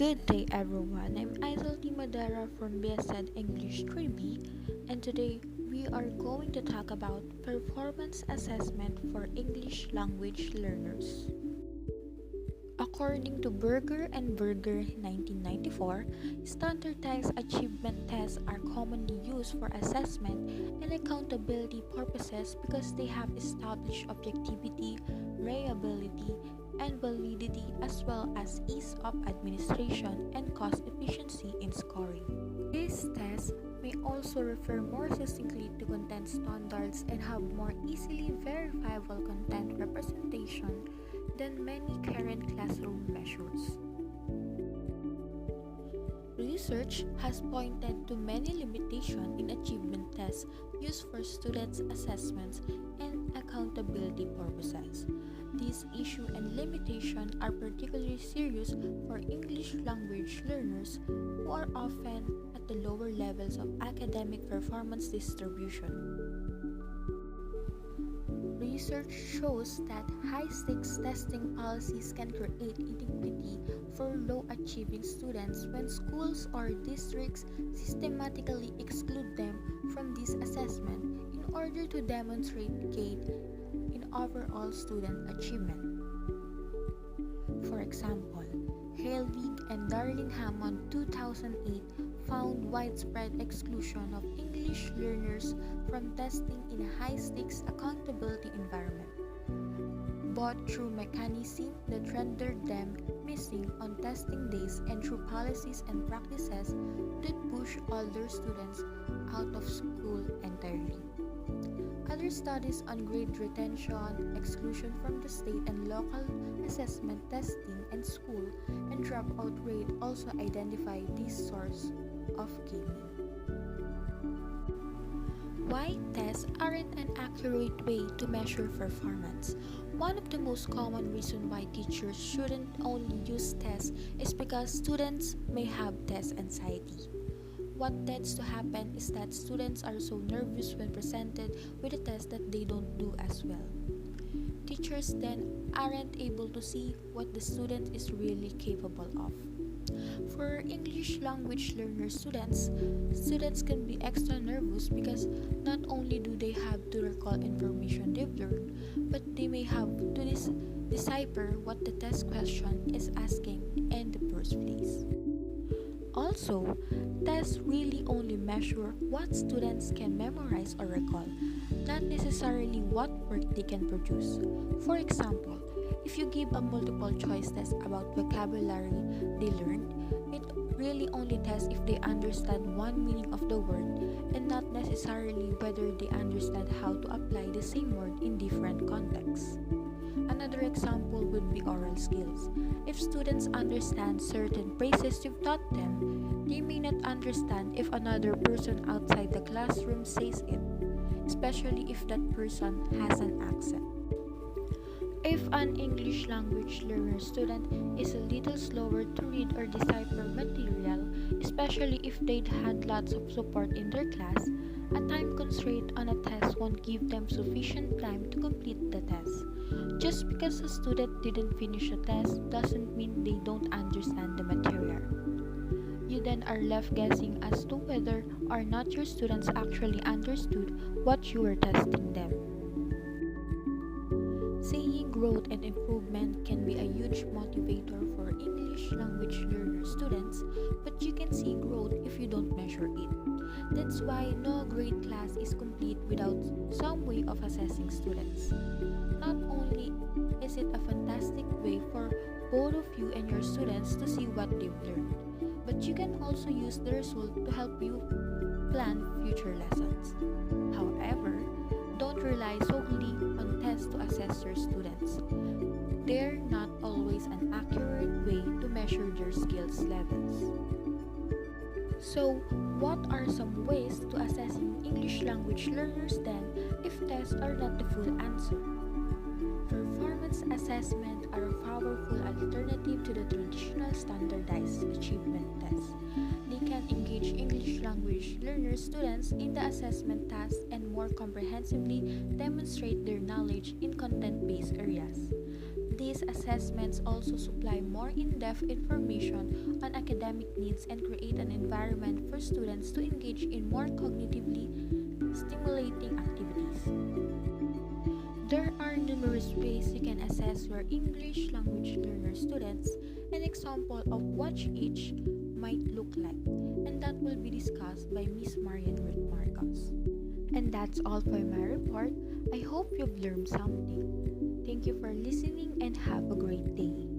Good day everyone, I'm Isolti Madara from BSED English 3B, and today we are going to talk about performance assessment for English language learners. According to Berger and Berger 1994, standardized achievement tests are commonly used for assessment and accountability purposes because they have established objectivity, reliability, and validity as well as ease of administration and cost efficiency in scoring. These tests may also refer more succinctly to content standards and have more easily verifiable content representation than many current classroom measures. Research has pointed to many limitations in achievement tests used for students' assessments and accountability purposes. These issues and limitations are particularly serious for English language learners who are often at the lower levels of academic performance distribution. Research shows that high-stakes testing policies can create inequity for low-achieving students when schools or districts systematically exclude them from this assessment in order to demonstrate gain in overall student achievement. For example, Helwig and Darling Hammond 2008 found widespread exclusion of English learners from testing in a high-stakes accountability environment, both through mechanisms that rendered them missing on testing days and through policies and practices that push older students out of school entirely. Other studies on grade retention, exclusion from the state and local assessment testing, and school and dropout rate also identify this source of gaming. Why tests aren't an accurate way to measure performance? One of the most common reasons why teachers shouldn't only use tests is because students may have test anxiety. What tends to happen is that students are so nervous when presented with a test that they don't do as well. Teachers then aren't able to see what the student is really capable of. For English language learner students can be extra nervous because not only do they have to recall information they've learned, but they may have to decipher what the test question is asking in the first place. Also, tests really only measure what students can memorize or recall, not necessarily what work they can produce. For example, if you give a multiple choice test about vocabulary they learned, it really only tests if they understand one meaning of the word and not necessarily whether they understand how to apply the same word in different contexts. Another example would be oral skills. If students understand certain phrases you've taught them, they may not understand if another person outside the classroom says it, especially if that person has an accent. If an English language learner student is a little slower to read or decipher material, especially if they'd had lots of support in their class, a time constraint on a test won't give them sufficient time to complete the test. Just because a student didn't finish a test doesn't mean they don't understand the material. You then are left guessing as to whether or not your students actually understood what you were testing them. Seeing growth and improvement can be a huge motivator for English language learner students, but you can see growth if you don't measure it. That's why no grade class is complete without some way of assessing students. Not only is it a fantastic way for both of you and your students to see what they've learned, but you can also use the result to help you plan future lessons. However, don't rely solely on tests to assess your students. They're not always an accurate way to measure their skills levels. So, what are some ways to assessing English language learners then if tests are not the full answer? Performance assessment are a powerful alternative to the traditional standardized achievement tests. They can engage English language learner students in the assessment task and more comprehensively demonstrate their knowledge in content-based areas. These assessments also supply more in-depth information on academic needs and create an environment for students to engage in more cognitively stimulating activities. There are numerous ways you can assess your English language learner students. An example of what each might look like, and that will be discussed by Miss Marian Ruth Marcos. And that's all for my report. I hope you've learned something. Thank you for listening and have a great day.